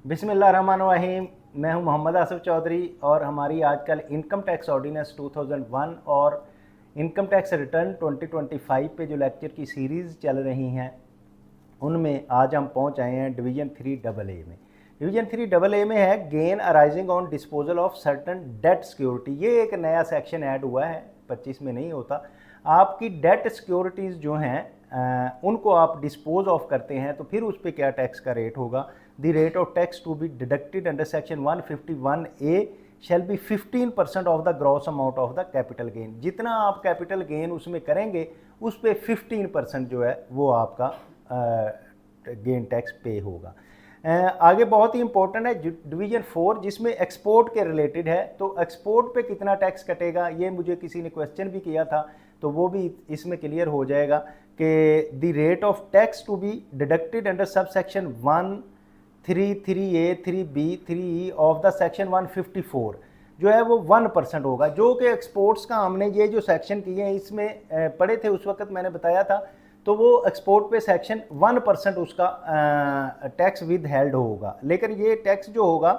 बिस्मिल्लाहिर्रहमानिर्रहीम। मैं हूं मोहम्मद आसिफ चौधरी और हमारी आजकल इनकम टैक्स ऑर्डिनेंस 2001 और इनकम टैक्स रिटर्न 2025 पे जो लेक्चर की सीरीज़ चल रही हैं उनमें आज हम पहुंच आए हैं डिवीज़न 3AA में। डिवीज़न 3AA में है gain arising on disposal of certain debt security. ये एक नया सेक्शन ऐड हुआ है, 25 में नहीं होता। आपकी डेट सिक्योरिटीज़ जो हैं उनको आप डिस्पोज ऑफ करते हैं तो फिर उस पर क्या टैक्स का रेट होगा। The rate of tax to be deducted under section 151A shall be 15% of the gross amount of the capital gain. जितना आप कैपिटल गेन उसमें करेंगे उस पर 15% जो है वो आपका गेन टैक्स पे होगा। आगे बहुत ही इंपॉर्टेंट है डिवीजन 4 जिसमें एक्सपोर्ट के रिलेटेड है। तो एक्सपोर्ट पे कितना टैक्स कटेगा ये मुझे किसी ने क्वेश्चन भी किया था, तो वो भी इसमें क्लियर हो जाएगा कि the rate of tax to be deducted under sub section 133A 3B 3E of the section 154 जो है वो 1% होगा। जो कि एक्सपोर्ट्स का हमने ये जो सेक्शन किए हैं इसमें पढ़े थे, उस वक्त मैंने बताया था, तो वो एक्सपोर्ट पे सेक्शन 1% उसका टैक्स विद हेल्ड होगा। लेकिन ये टैक्स जो होगा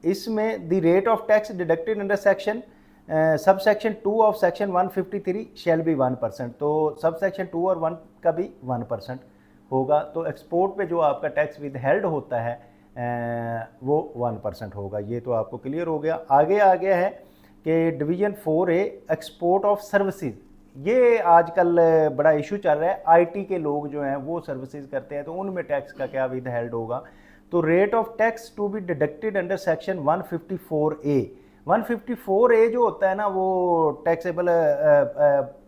इसमें the rate of tax deducted under section sub section 2 of section 153 shall be 1%। तो सब सेक्शन 2 और 1 का भी 1% होगा। तो एक्सपोर्ट पे जो आपका टैक्स विद हेल्ड होता है वो 1% होगा। ये तो आपको क्लियर हो गया। आगे आ गया है कि division 4A export of services. ये आजकल बड़ा इशू चल रहा है, आईटी के लोग जो हैं वो सर्विसेज करते हैं तो उनमें टैक्स का क्या विद हेल्ड होगा। तो rate of tax to be deducted under section 154A। 154A जो होता है ना वो टैक्सेबल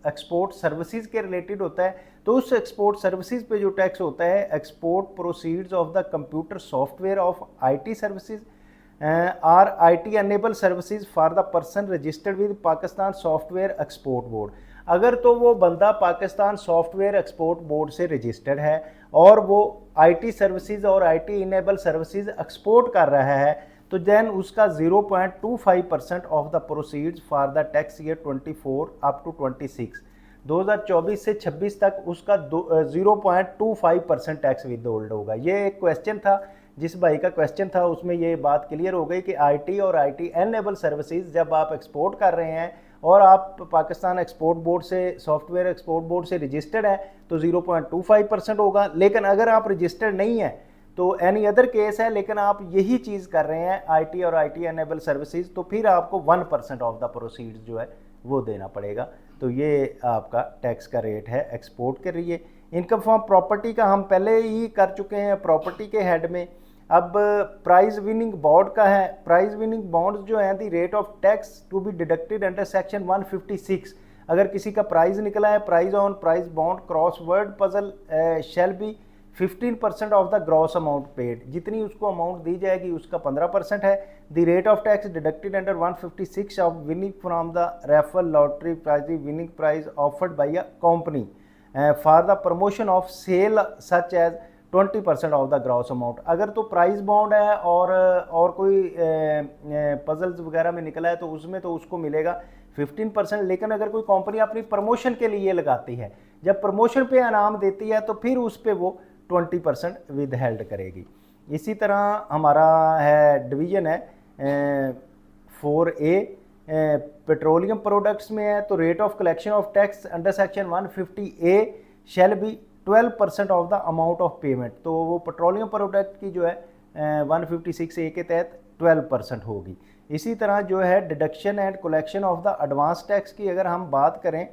एक्सपोर्ट सर्विसेज के रिलेटेड होता है। तो उस एक्सपोर्ट सर्विसेज पे जो टैक्स होता है, export proceeds of the computer software of IT services or IT enable services for the person registered with Pakistan software export board. अगर तो वो बंदा पाकिस्तान सॉफ्टवेयर एक्सपोर्ट बोर्ड से रजिस्टर्ड है और वो आईटी सर्विसेज और आईटी इनेबल सर्विसेज एक्सपोर्ट कर रहा है तो देन उसका 0.25% of the proceeds for the tax year 24 up to 26 2024 से 26 तक उसका 0.25% टैक्स विद होल्ड होगा। ये एक क्वेश्चन था, जिस भाई का क्वेश्चन था उसमें ये बात क्लियर हो गई कि आईटी और आईटी एनेबल सर्विसेज जब आप एक्सपोर्ट कर रहे हैं और आप पाकिस्तान एक्सपोर्ट बोर्ड से सॉफ्टवेयर एक्सपोर्ट बोर्ड से रजिस्टर्ड है तो 0.25% होगा। लेकिन अगर आप रजिस्टर्ड नहीं है तो एनी अदर केस है लेकिन आप यही चीज़ कर रहे हैं आईटी और आईटी एनेबल सर्विसेज तो फिर आपको 1% ऑफ द प्रोसीड्स जो है वो देना पड़ेगा। तो ये आपका टैक्स का रेट है एक्सपोर्ट के लिए। इनकम फ्रॉम प्रॉपर्टी का हम पहले ही कर चुके हैं प्रॉपर्टी के हेड में। अब प्राइज विनिंग बॉन्ड का है। प्राइज विनिंग बॉन्ड्स जो हैं the rate of tax to be deducted under section 156। अगर किसी का प्राइज निकला है, prize on prize bond crossword puzzle shall be 15% of the gross amount paid. जितनी उसको अमाउंट दी जाएगी उसका 15% है। The rate of tax deducted under 156 of winning from the raffle lottery prize winning prize offered by a company for the promotion of sale such as 20% of the gross amount. अगर तो prize bond है और कोई puzzles वगैरह में निकला है तो उसमें तो उसको मिलेगा 15%। लेकिन अगर कोई कंपनी अपनी प्रमोशन के लिए लगाती है, जब प्रमोशन पे इनाम देती है तो फिर उस पर वो 20% विद हेल्ड करेगी। इसी तरह हमारा है डिवीजन है 4A पेट्रोलियम प्रोडक्ट्स में है। तो rate of collection of tax under section 150A shall be 12% of the amount of payment. तो वो पेट्रोलियम प्रोडक्ट की जो है 156A के तहत 12% होगी। इसी तरह जो है deduction and collection of the advance tax की अगर हम बात करें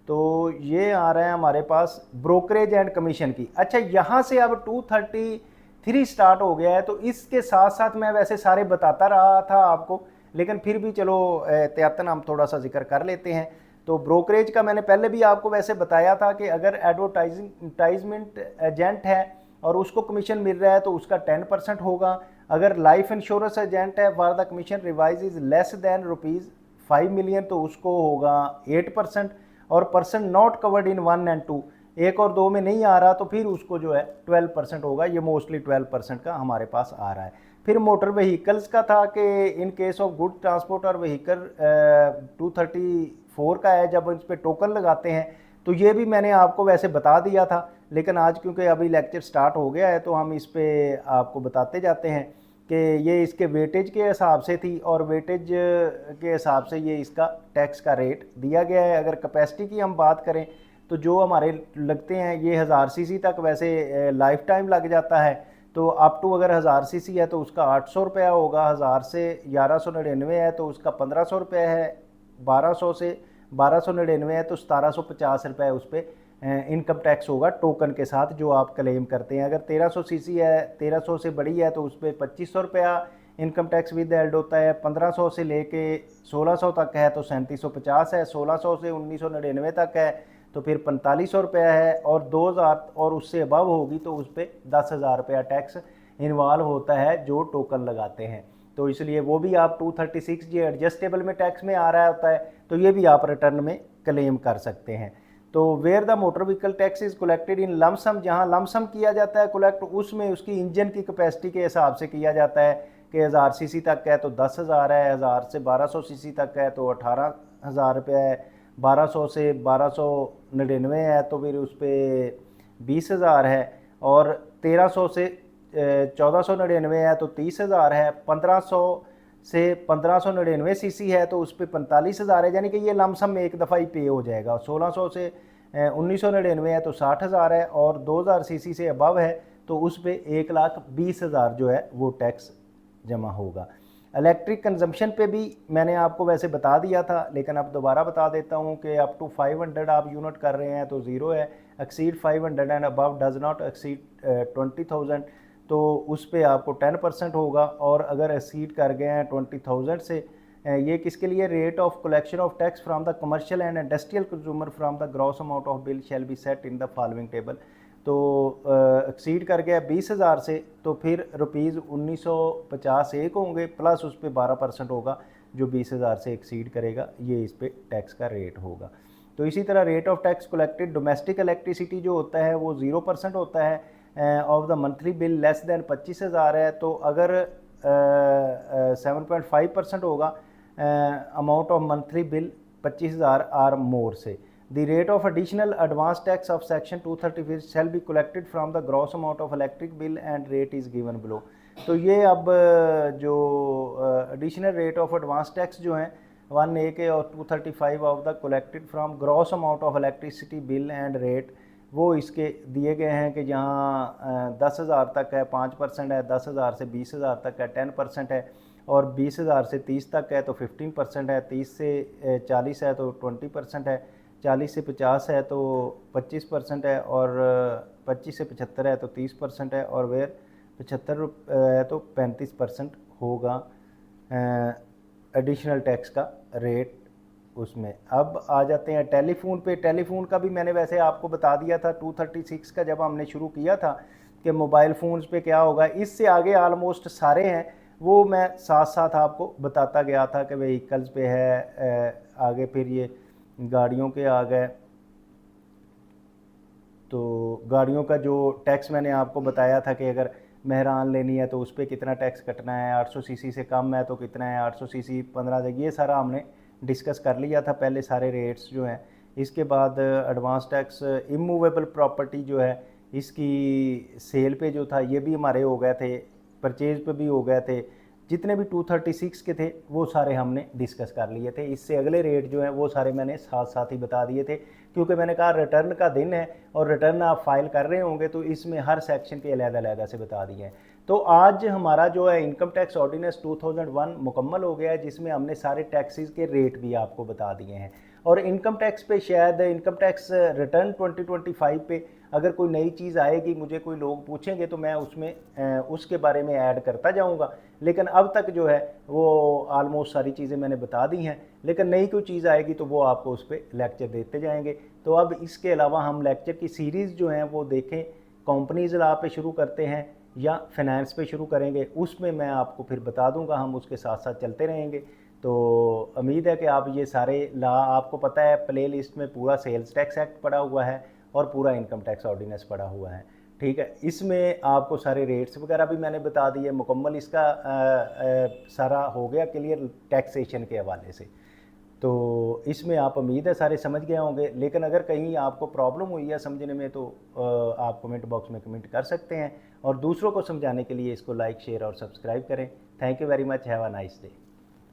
तो ये आ रहा है हमारे पास ब्रोकरेज एंड कमीशन की। अच्छा, यहाँ से अब 233 स्टार्ट हो गया है तो इसके साथ साथ मैं वैसे सारे बताता रहा था आपको, लेकिन फिर भी चलो एहतियातन हम थोड़ा सा जिक्र कर लेते हैं। तो ब्रोकरेज का मैंने पहले भी आपको वैसे बताया था कि अगर एडवर्टाइजमेंट एजेंट है और उसको कमीशन मिल रहा है तो उसका 10% होगा। अगर लाइफ इंश्योरेंस एजेंट है for the commission revise is less than ₹5 million तो उसको होगा 8%। और person not covered in 1 and 2 1 और 2 में नहीं आ रहा तो फिर उसको जो है 12% होगा। ये मोस्टली 12% का हमारे पास आ रहा है। फिर मोटर व्हीकल्स का था कि in case of good transport और व्हीकल 234 का है, जब इस पर टोकन लगाते हैं तो ये भी मैंने आपको वैसे बता दिया था, लेकिन आज क्योंकि अभी लेक्चर स्टार्ट हो गया है तो हम इस पे आपको बताते जाते हैं कि ये इसके वेटेज के हिसाब से थी, और वेटेज के हिसाब से ये इसका टैक्स का रेट दिया गया है। अगर कैपेसिटी की हम बात करें तो जो हमारे लगते हैं ये 1000 सीसी तक वैसे लाइफ टाइम लग जाता है, तो अप टू अगर 1000 सीसी है तो उसका 800 रुपया होगा, 1000 से 1199 है तो उसका 1500 रुपया है, 1200 से 1299 है तो 1750 रुपये उस पर इनकम टैक्स होगा टोकन के साथ जो आप क्लेम करते हैं। अगर 1300 सीसी है, 1300 से बड़ी है तो उस पर 2500 रुपया इनकम टैक्स विद एल्ड होता है, 1500 से लेके 1600 तक है तो 3750 है, 1600 से 1999 तक है तो फिर 4500 रुपया है, और 2000 और उससे अबव होगी तो उस पर 10,000 रुपया टैक्स इन्वॉल्व होता है जो टोकन लगाते हैं। तो इसलिए वो भी आप 236 जे एडजस्टेबल में टैक्स में आ रहा होता है, तो ये भी आप रिटर्न में क्लेम कर सकते हैं। तो where the motor vehicle tax is collected in lump sum, जहाँ लमसम किया जाता है कलेक्ट, उसमें उसकी इंजन की कैपेसिटी के हिसाब से किया जाता है कि 1000 सीसी तक है तो 10,000 है, 1000 से 1200 सीसी तक है तो 18,000 रुपया है, 1200 से 1299 है तो फिर उस पर 20,000 है, और 1300 से 1499 है तो 30,000 है, 1500 से 1599 सीसी है तो उस पर 45,000 है, यानी कि ये लमसम में एक दफ़ा ही पे हो जाएगा। 1600 से 1999 है तो 60,000 है, और 2000 सीसी से अबव है तो उस पर 1,20,000 जो है वो टैक्स जमा होगा। इलेक्ट्रिक कंजम्पशन पे भी मैंने आपको वैसे बता दिया था, लेकिन अब दोबारा बता देता हूँ कि अप टू 500 आप यूनिट कर रहे हैं तो ज़ीरो है, exceed 500 and above does not exceed 20,000 तो उस पर आपको 10% होगा, और अगर एक्सीड कर गए हैं 20,000 से, ये किसके लिए, rate of collection of tax from the commercial and industrial consumer from the gross amount of bill shall be set in the following table. तो एक्सीड कर गया 20,000 से तो फिर रुपीज़ 1950 एक होंगे, प्लस उस पर 12% होगा जो 20,000 से एक्सीड करेगा, ये इस पर टैक्स का रेट होगा। तो इसी तरह rate of tax collected domestic electricity जो होता है वो 0% होता है of the monthly bill less than 25,000 है, तो अगर 7.5% होगा amount of monthly bill 25,000 or more से। The rate of additional advance tax of section 235 shall be collected from the gross amount of electric bill and rate is given below। तो ये अब जो additional rate of advance tax जो हैं 1A के और 235 of the collected from gross amount of electricity bill and rate, वो इसके दिए गए हैं कि जहाँ 10,000 तक है 5% है, 10,000 से 20,000 तक है 10% है, और 20,000 से 30 तक है तो 15% है, 30 से 40 है तो 20% है, 40 से 50 है तो 25% है, और 25 से 75 है तो 30% है, और वेर 75 है तो 35% होगा एडिशनल टैक्स का रेट उसमें। अब आ जाते हैं टेलीफोन पे। टेलीफोन का भी मैंने वैसे आपको बता दिया था 236 का जब हमने शुरू किया था कि मोबाइल फ़ोन्स पे क्या होगा, इससे आगे आलमोस्ट सारे हैं वो मैं साथ साथ आपको बताता गया था कि व्हीकल्स पे है, आगे फिर ये गाड़ियों के आ गए। तो गाड़ियों का जो टैक्स मैंने आपको बताया था कि अगर मेहरान लेनी है तो उस पर कितना टैक्स कटना है, 800 सीसी से कम है तो कितना है, 800 सीसी 15, ये सारा हमने डिस्कस कर लिया था पहले सारे रेट्स जो हैं। इसके बाद एडवांस टैक्स इमूवेबल प्रॉपर्टी जो है इसकी सेल पे जो था ये भी हमारे हो गए थे, परचेज पे भी हो गए थे, जितने भी 236 के थे वो सारे हमने डिस्कस कर लिए थे। इससे अगले रेट जो हैं वो सारे मैंने साथ साथ ही बता दिए थे, क्योंकि मैंने कहा रिटर्न का दिन है और रिटर्न आप फाइल कर रहे होंगे तो इसमें हर सेक्शन के अलग-अलग से बता दिए हैं। तो आज हमारा जो है इनकम टैक्स ऑर्डिनेंस 2001 मुकम्मल हो गया है, जिसमें हमने सारे टैक्सेस के रेट भी आपको बता दिए हैं। और इनकम टैक्स पे शायद इनकम टैक्स रिटर्न 2025 पे अगर कोई नई चीज़ आएगी, मुझे कोई लोग पूछेंगे तो मैं उसमें उसके बारे में ऐड करता जाऊंगा, लेकिन अब तक जो है वो आलमोस्ट सारी चीज़ें मैंने बता दी हैं। लेकिन नई कोई चीज़ आएगी तो वो आपको उस पर लेक्चर देते जाएंगे। तो अब इसके अलावा हम लेक्चर की सीरीज़ जो हैं वो देखें, कंपनीज लॉ पे शुरू करते हैं या फाइनेंस पे शुरू करेंगे, उसमें मैं आपको फिर बता दूंगा, हम उसके साथ साथ चलते रहेंगे। तो उम्मीद है कि आप ये सारे लॉ आपको पता है, प्ले लिस्ट में पूरा सेल्स टैक्स एक्ट पड़ा हुआ है और पूरा इनकम टैक्स ऑर्डिनेंस पड़ा हुआ है, ठीक है। इसमें आपको सारे रेट्स वगैरह भी मैंने बता दिए, मुकम्मल इसका सारा हो गया क्लियर टैक्सेशन के हवाले से। तो इसमें आप उम्मीद है सारे समझ गए होंगे, लेकिन अगर कहीं आपको प्रॉब्लम हुई है समझने में तो आप कमेंट बॉक्स में कमेंट कर सकते हैं और दूसरों को समझाने के लिए इसको लाइक शेयर और सब्सक्राइब करें। Thank you very much, have a nice day.